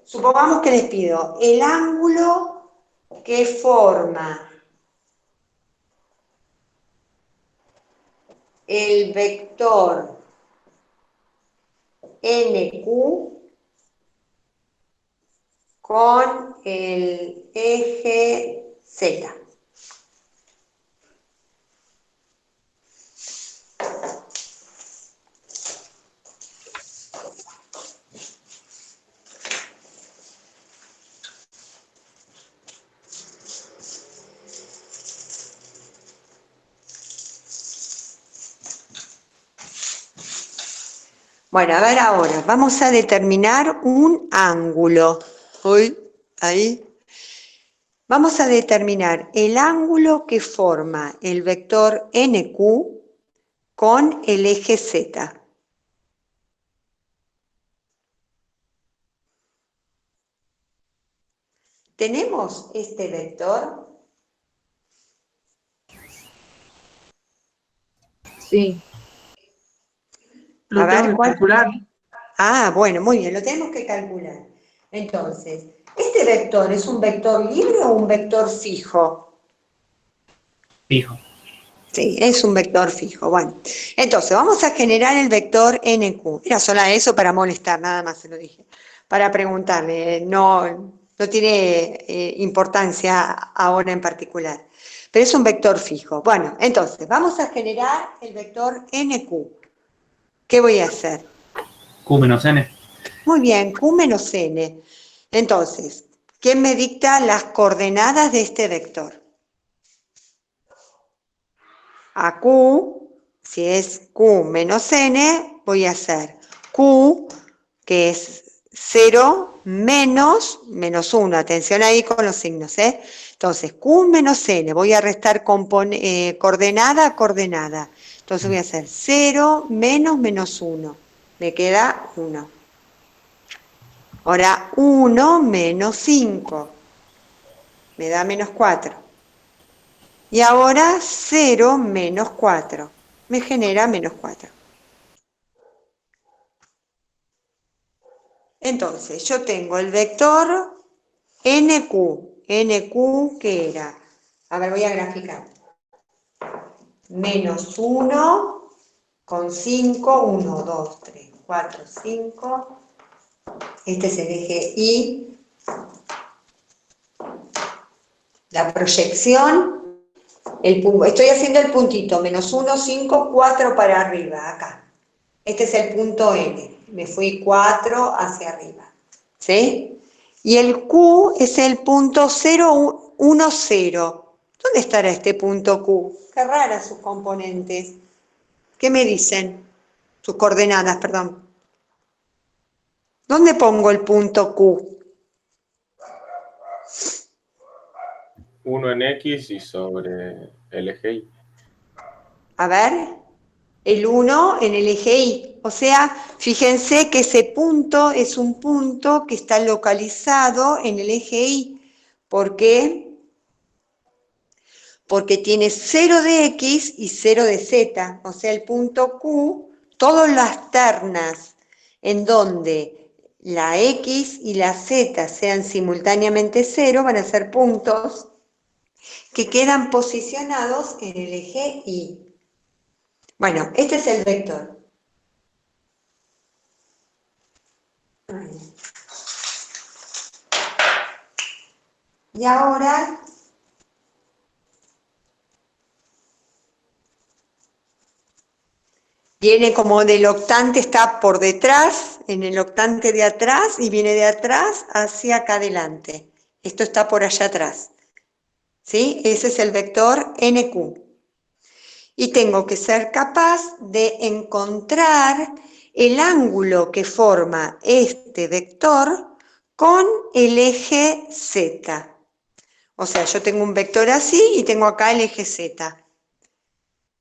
supongamos que les pido el ángulo que forma el vector NQ con el eje Z. Bueno, a ver ahora, vamos a determinar un ángulo. Uy, ahí. Vamos a determinar el ángulo que forma el vector NQ con el eje Z. ¿Tenemos este vector? Sí. A Lo tengo ver, que ¿cuál? calcular. Ah, bueno, muy bien, lo tenemos que calcular. Entonces, ¿este vector es un vector libre o un vector fijo? Fijo. Sí, es un vector fijo. Bueno, entonces vamos a generar el vector NQ. Era solo eso para molestar, nada más se lo dije. Para preguntarle, no tiene importancia ahora en particular. Pero es un vector fijo. Bueno, entonces vamos a generar el vector NQ. ¿Qué voy a hacer? Q menos N. Muy bien, Q menos N. Entonces, ¿quién me dicta las coordenadas de este vector? A Q, si es Q menos N, voy a hacer Q, que es 0 menos 1. Atención ahí con los signos, ¿eh? Entonces, Q menos N, voy a restar coordenada a coordenada. Entonces voy a hacer 0 menos 1. Me queda 1. Ahora 1 menos 5. Me da menos 4. Y ahora 0 menos 4. Me genera menos 4. Entonces, yo tengo el vector NQ. NQ, ¿qué era? A ver, voy a graficar. Menos 1 con 5, 1, 2, 3, 4, 5. Este es el eje Y. La proyección, estoy haciendo el puntito, menos 1, 5, 4 para arriba, acá. Este es el punto N. Me fui 4 hacia arriba. ¿Sí? Y el Q es el punto 0, 1, 0. ¿Dónde estará este punto Q? Qué raras sus componentes. ¿Qué me dicen? Sus coordenadas, perdón. ¿Dónde pongo el punto Q? 1 en X y sobre el eje Y. A ver, el 1 en el eje Y. O sea, fíjense que ese punto es un punto que está localizado en el eje Y. ¿Por qué? Porque tiene 0 de X y 0 de Z. O sea, el punto Q, todas las ternas en donde la X y la Z sean simultáneamente 0 van a ser puntos que quedan posicionados en el eje Y. Bueno, este es el vector. Y ahora viene como del octante, está por detrás, en el octante de atrás, y viene de atrás hacia acá adelante. Esto está por allá atrás. ¿Sí? Ese es el vector NQ. Y tengo que ser capaz de encontrar el ángulo que forma este vector con el eje Z. O sea, yo tengo un vector así y tengo acá el eje Z.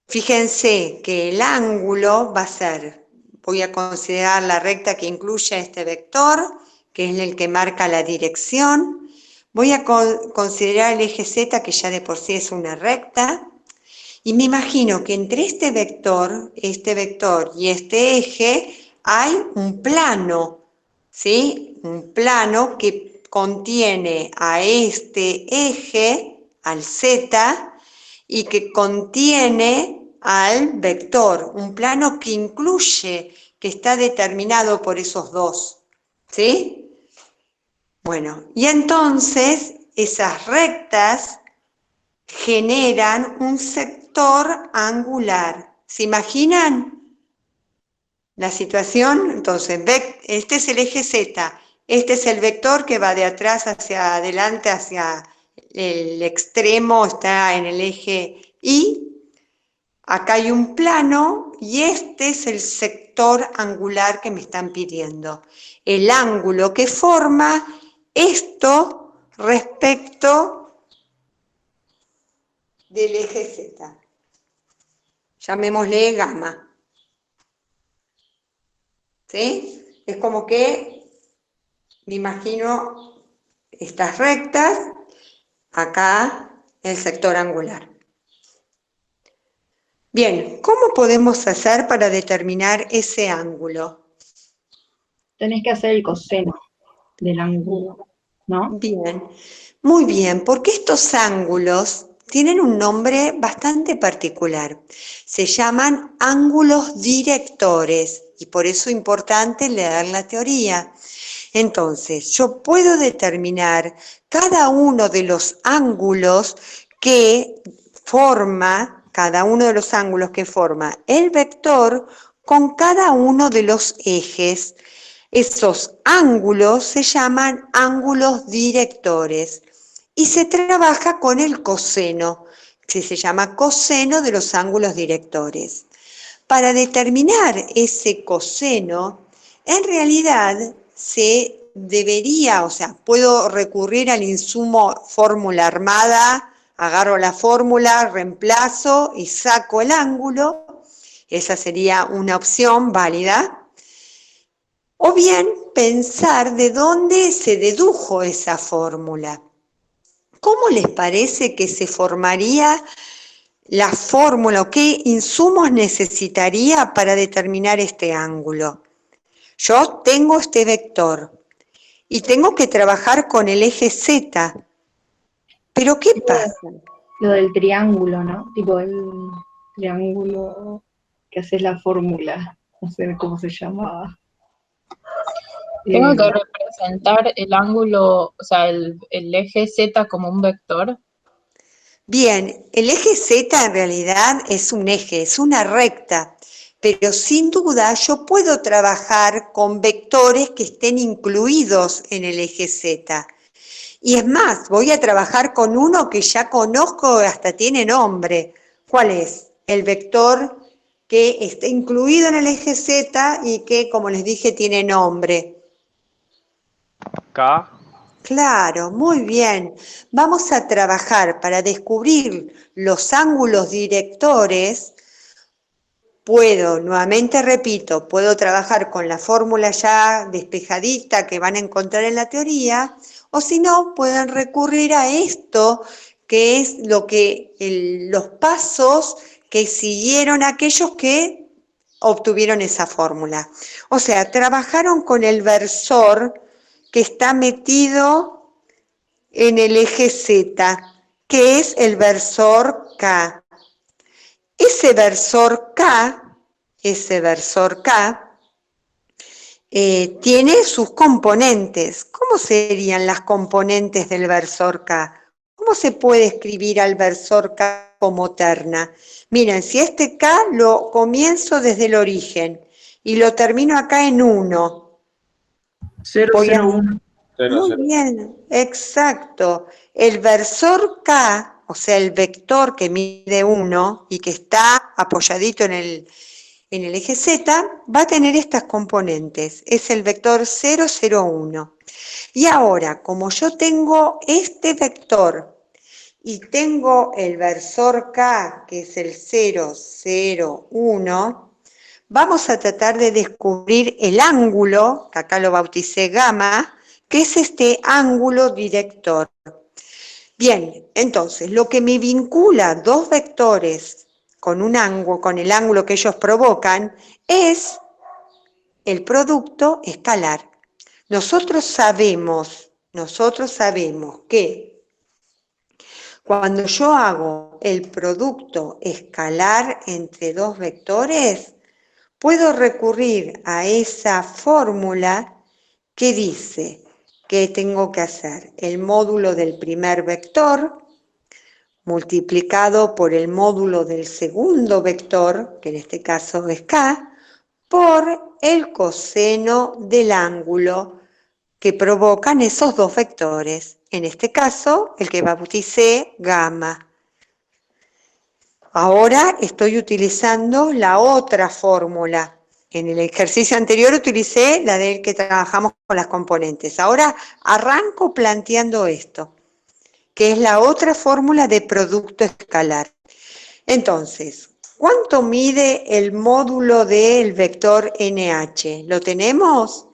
Fíjense que el ángulo va a ser, voy a considerar la recta que incluye este vector, que es el que marca la dirección. Voy a considerar el eje Z, que ya de por sí es una recta. Y me imagino que entre este vector y este eje hay un plano. ¿sí? Un plano que contiene a este eje, al Z, y que contiene al vector, un plano que incluye, que está determinado por esos dos, ¿sí? Bueno, y entonces esas rectas generan un sector angular. ¿Se imaginan la situación? Entonces, este es el eje Z, este es el vector que va de atrás hacia adelante, hacia el extremo, está en el eje Y. Acá hay un plano y este es el sector angular que me están pidiendo. El ángulo que forma esto respecto del eje Z. Llamémosle gamma. ¿Sí? Es como que me imagino estas rectas, acá el sector angular. Bien, ¿cómo podemos hacer para determinar ese ángulo? Tenés que hacer el coseno del ángulo, ¿no? Bien, muy bien, porque estos ángulos tienen un nombre bastante particular. Se llaman ángulos directores y por eso es importante leer la teoría. Entonces, yo puedo determinar cada uno de los ángulos que forma, cada uno de los ángulos que forma el vector con cada uno de los ejes. Esos ángulos se llaman ángulos directores y se trabaja con el coseno, que se llama coseno de los ángulos directores. Para determinar ese coseno, en realidad se debería, o sea, puedo recurrir al insumo fórmula armada, agarro la fórmula, reemplazo y saco el ángulo, esa sería una opción válida. O bien pensar de dónde se dedujo esa fórmula. ¿Cómo les parece que se formaría la fórmula o qué insumos necesitaría para determinar este ángulo? Yo tengo este vector y tengo que trabajar con el eje Z. ¿Pero qué pasa? Lo del triángulo, ¿no? Tipo el triángulo que haces la fórmula, no sé cómo se llamaba. Tengo que representar el ángulo, o sea, el eje Z como un vector. Bien, el eje Z en realidad es un eje, es una recta, pero sin duda yo puedo trabajar con vectores que estén incluidos en el eje Z. Y es más, voy a trabajar con uno que ya conozco, hasta tiene nombre. ¿Cuál es? El vector que está incluido en el eje Z y que, como les dije, tiene nombre. K. Claro, muy bien. Vamos a trabajar para descubrir los ángulos directores. Puedo, nuevamente repito, puedo trabajar con la fórmula ya despejadita que van a encontrar en la teoría, o si no, pueden recurrir a esto, que es lo que los pasos que siguieron aquellos que obtuvieron esa fórmula. O sea, trabajaron con el versor que está metido en el eje Z, que es el versor K. Ese versor K, tiene sus componentes. ¿Cómo serían las componentes del versor K? ¿Cómo se puede escribir al versor K como terna? Miren, si este K lo comienzo desde el origen y lo termino acá en 1. 0, 0, 1. Muy bien, exacto. El versor K, o sea, el vector que mide 1 y que está apoyadito en el eje Z, va a tener estas componentes. Es el vector 0, 0, 1. Y ahora, como yo tengo este vector y tengo el versor K, que es el 0, 0, 1, vamos a tratar de descubrir el ángulo, que acá lo bauticé gamma, que es este ángulo director. Bien, entonces, lo que me vincula dos vectores con un ángulo, con el ángulo que ellos provocan, es el producto escalar. Nosotros sabemos que cuando yo hago el producto escalar entre dos vectores, puedo recurrir a esa fórmula que dice que tengo que hacer el módulo del primer vector multiplicado por el módulo del segundo vector, que en este caso es K, por el coseno del ángulo que provocan esos dos vectores. En este caso, el que bauticé gamma. Ahora estoy utilizando la otra fórmula. En el ejercicio anterior utilicé la del que trabajamos con las componentes. Ahora arranco planteando esto, que es la otra fórmula de producto escalar. Entonces, ¿cuánto mide el módulo del vector NH? ¿Lo tenemos?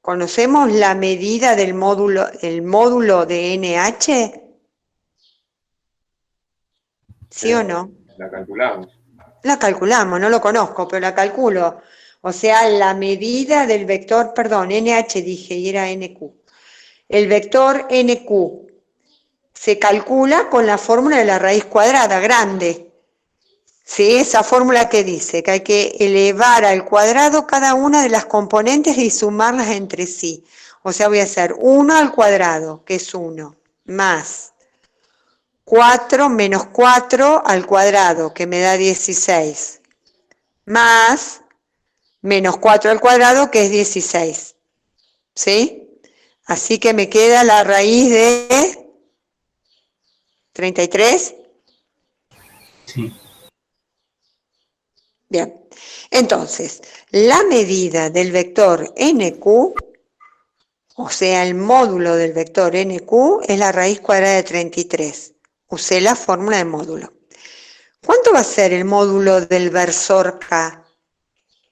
¿Conocemos la medida del módulo, el módulo de NH? ¿Sí o no? La calculamos. La calculamos, no lo conozco, pero la calculo. O sea, la medida del vector, perdón, NH dije y era NQ. El vector NQ se calcula con la fórmula de la raíz cuadrada, grande. ¿Sí? Esa fórmula que dice que hay que elevar al cuadrado cada una de las componentes y sumarlas entre sí. O sea, voy a hacer 1 al cuadrado, que es 1, más 4 menos 4 al cuadrado, que me da 16, más menos 4 al cuadrado, que es 16. ¿Sí? Así que me queda la raíz de 33. Sí. Bien, entonces, la medida del vector NQ, o sea, el módulo del vector NQ, es la raíz cuadrada de 33. Usé la fórmula de módulo. ¿Cuánto va a ser el módulo del versor K?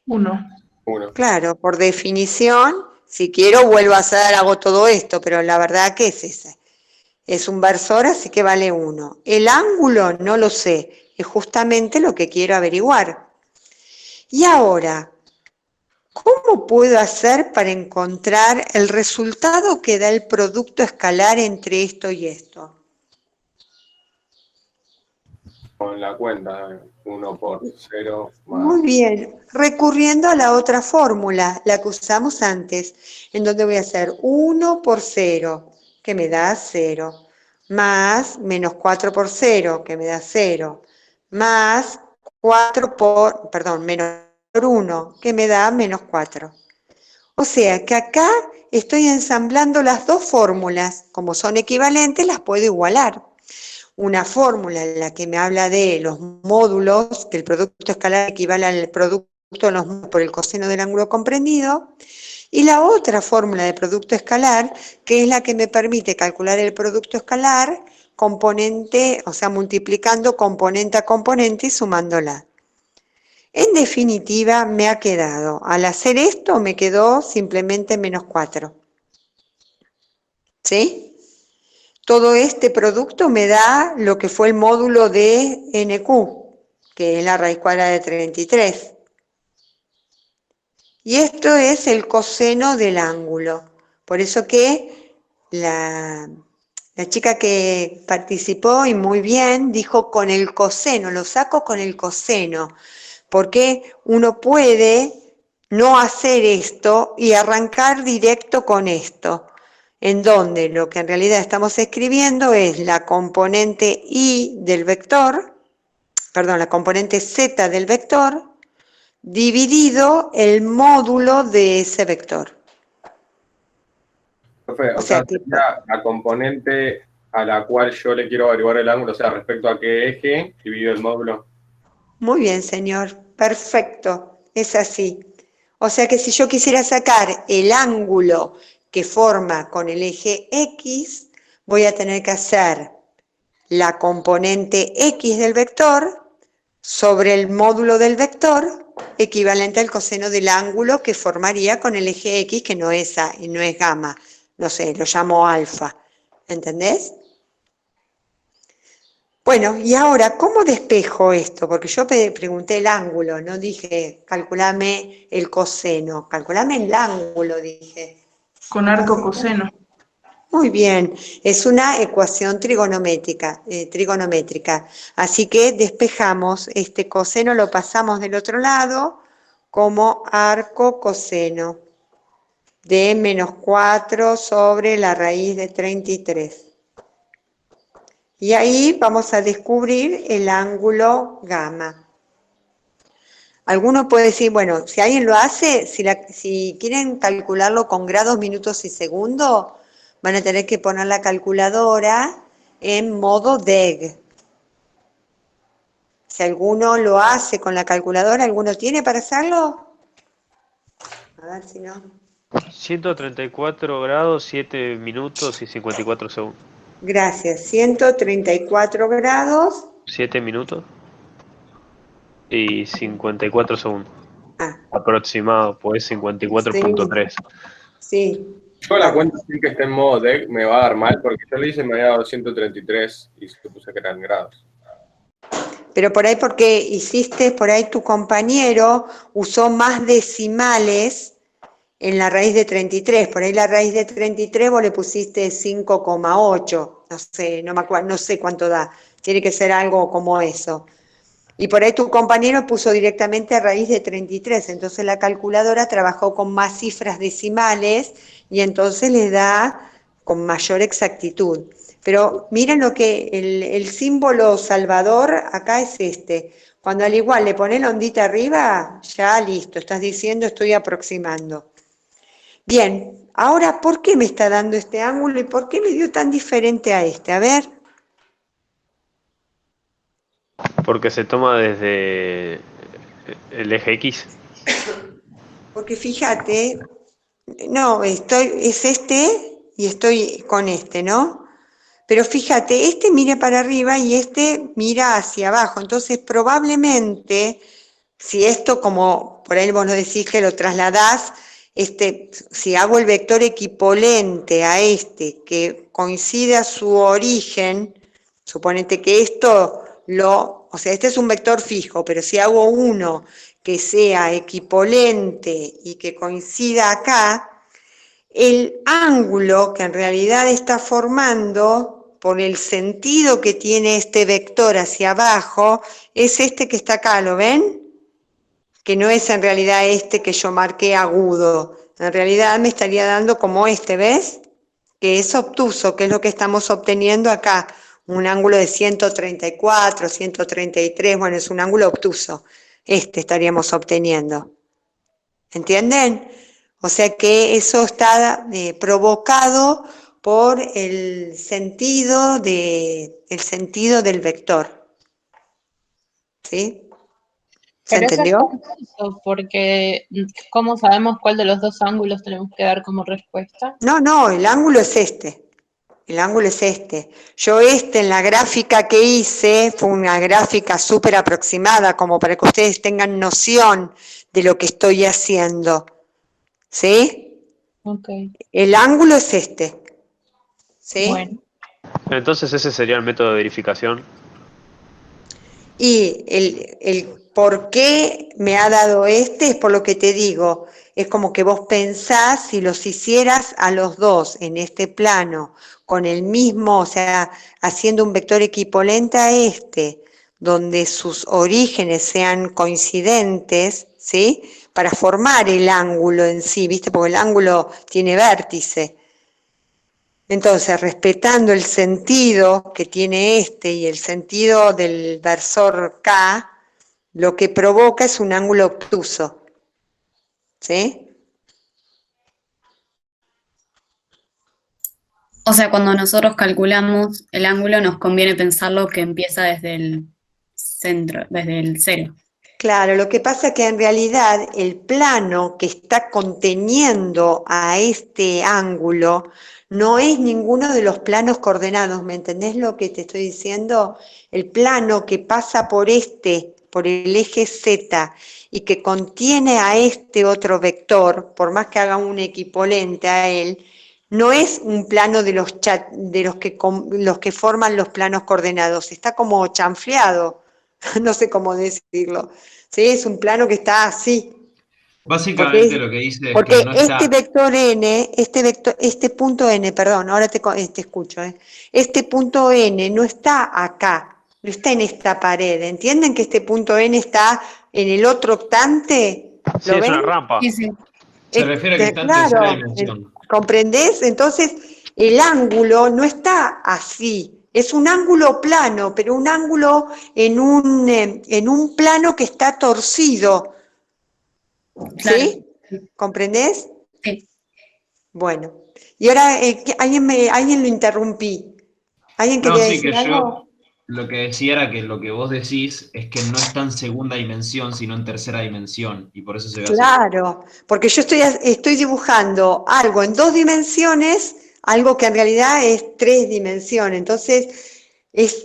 1. 1. Claro, por definición, si quiero vuelvo a hacer, hago todo esto, pero la verdad que es ese. Es un versor, así que vale 1. El ángulo no lo sé, es justamente lo que quiero averiguar. Y ahora, ¿cómo puedo hacer para encontrar el resultado que da el producto escalar entre esto y esto? Con la cuenta, 1 por 0 más. Muy bien, recurriendo a la otra fórmula, la que usamos antes, en donde voy a hacer 1 por 0, que me da 0, más menos 4 por 0, que me da 0, más 4 por, perdón, menos por 1, que me da menos 4. O sea que acá estoy ensamblando las dos fórmulas, como son equivalentes, las puedo igualar. Una fórmula en la que me habla de los módulos, que el producto escalar equivale al producto de los módulos por el coseno del ángulo comprendido, y la otra fórmula de producto escalar, que es la que me permite calcular el producto escalar componente, o sea, multiplicando componente a componente y sumándola. En definitiva, me ha quedado, al hacer esto, me quedó simplemente menos 4. ¿Sí? Todo este producto me da lo que fue el módulo de NQ, que es la raíz cuadrada de 33. Y esto es el coseno del ángulo. Por eso que la chica que participó, y muy bien, dijo con el coseno, lo saco con el coseno. Porque uno puede no hacer esto y arrancar directo con esto, en donde lo que en realidad estamos escribiendo es la componente y del vector, perdón, la componente z del vector, dividido el módulo de ese vector. Profe, O o sea sea, que, sería la componente a la cual yo le quiero averiguar el ángulo, o sea, respecto a qué eje divido el módulo. muy bien, señor, perfecto, es así. O sea que si yo quisiera sacar el ángulo que forma con el eje X, voy a tener que hacer la componente X del vector sobre el módulo del vector, equivalente al coseno del ángulo que formaría con el eje X, que no es gamma, no sé, lo llamo alfa. ¿Entendés? Bueno, y ahora, ¿cómo despejo esto? Porque yo pregunté el ángulo, no dije, calculame el coseno, calculame el ángulo, dije. Con arco coseno. Muy bien, es una ecuación trigonométrica, así que despejamos este coseno, lo pasamos del otro lado como arco coseno de -4 sobre la raíz de 33. Y ahí vamos a descubrir el ángulo gamma. Alguno puede decir, bueno, si alguien lo hace, si quieren calcularlo con grados, minutos y segundos, van a tener que poner la calculadora en modo DEG. Si alguno lo hace con la calculadora, ¿alguno tiene para hacerlo? A ver si no. 134 grados, 7 minutos y 54 segundos. Gracias. 134 grados. 7 minutos y 54 segundos. Ah, Aproximado, pues 54.3. sí. Yo la cuenta sin que esté en modo DEC me va a dar mal, porque yo le hice, me había dado 133 y supuse que eran grados. Pero por ahí porque hiciste, por ahí tu compañero usó más decimales en la raíz de 33, por ahí la raíz de 33 vos le pusiste 5,8, no sé, no me acuerdo, no sé cuánto da, tiene que ser algo como eso. Y por ahí tu compañero puso directamente raíz de 33, entonces la calculadora trabajó con más cifras decimales y entonces le da con mayor exactitud. Pero miren lo que el símbolo salvador acá es este. Cuando al igual le pones la ondita arriba, ya listo, estás diciendo estoy aproximando. Bien, ahora, ¿por qué me está dando este ángulo y por qué me dio tan diferente a este? A ver. Porque se toma desde el eje X. Porque fíjate, no, es este y estoy con este, ¿no? Pero fíjate, este mira para arriba y este mira hacia abajo, entonces probablemente, si esto como por ahí vos lo decís que lo trasladás, si hago el vector equipolente a este, que coincide a su origen, suponete que esto o sea, este es un vector fijo, pero si hago uno que sea equipolente y que coincida acá, el ángulo que en realidad está formando, por el sentido que tiene este vector hacia abajo, es este que está acá, ¿lo ven? Que no es en realidad este que yo marqué agudo, en realidad me estaría dando como este, ¿ves? Que es obtuso, que es lo que estamos obteniendo acá, un ángulo de 134, 133, bueno, es un ángulo obtuso, este estaríamos obteniendo, ¿entienden? O sea que eso está provocado por el sentido del vector, ¿sí? ¿Se Pero eso es entendió? confuso, porque ¿cómo sabemos cuál de los dos ángulos tenemos que dar como respuesta? No, el ángulo es este. El ángulo es este. Yo en la gráfica que hice, fue una gráfica súper aproximada, como para que ustedes tengan noción de lo que estoy haciendo. ¿Sí? Ok. El ángulo es este. ¿Sí? Bueno. Entonces ese sería el método de verificación. Y el por qué me ha dado es por lo que te digo, es como que vos pensás si los hicieras a los dos en este plano, con el mismo, o sea, haciendo un vector equipolente a donde sus orígenes sean coincidentes, ¿sí? Para formar el ángulo en sí, ¿viste? Porque el ángulo tiene vértice. Entonces, respetando el sentido que tiene y el sentido del versor K, lo que provoca es un ángulo obtuso. ¿Sí? O sea, cuando nosotros calculamos el ángulo, nos conviene pensarlo que empieza desde el centro, desde el cero. Claro, lo que pasa es que en realidad el plano que está conteniendo a este ángulo no es ninguno de los planos coordenados, ¿me entendés lo que te estoy diciendo? El plano que pasa por el eje Z, y que contiene a este otro vector, por más que haga un equipolente a él, no es un plano de los que forman los planos coordenados, está como chanfleado, no sé cómo decirlo. ¿Sí? Es un plano que está así. Básicamente lo que dice es Porque que no está... este vector n, este punto n, perdón, ahora te escucho, este punto n no está acá, no está en esta pared. ¿Entienden que este punto n está en el otro octante? Sí, ¿Lo es una ven? rampa. Sí, sí. Se refiere a que está en tercera dimensión. ¿Comprendés? Entonces, el ángulo no está así, es un ángulo plano, pero un ángulo en un plano que está torcido. ¿Sí? ¿Comprendés? Sí. Bueno, y ahora alguien lo interrumpí. ¿Alguien No, quería sí, que decir algo? yo lo que decía era que lo que vos decís es que no está en segunda dimensión, sino en tercera dimensión, y por eso se ve así. Claro, porque yo estoy dibujando algo en 2 dimensiones, algo que en realidad es 3 dimensiones. Entonces, es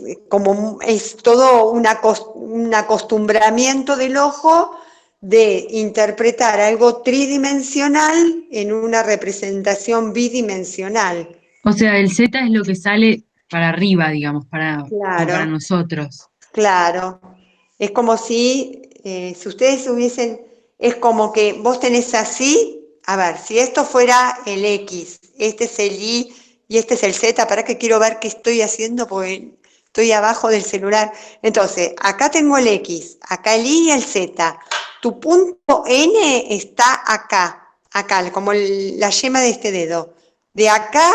todo un acostumbramiento del ojo de interpretar algo tridimensional en una representación bidimensional. O sea, el Z es lo que sale para arriba, digamos, como para Claro, nosotros. claro. Es como si ustedes es como que vos tenés así, a ver, si esto fuera el X, este es el Y y este es el Z, para que quiero ver qué estoy haciendo porque estoy abajo del celular. Entonces, acá tengo el X, acá el Y y el Z. Tu punto N está acá, como la yema de este dedo. De acá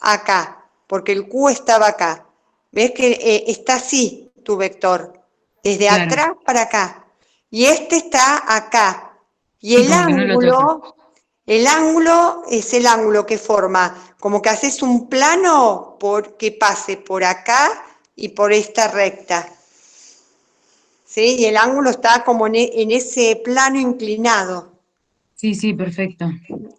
a acá, porque el Q estaba acá. ¿Ves que está así tu vector? Desde Claro. atrás para acá. Y este está acá. Y Sí, como que no lo toca. el ángulo es el ángulo que forma, como que haces un plano que pase por acá y por esta recta. ¿Sí? Y el ángulo está como en ese plano inclinado. Sí, sí, perfecto.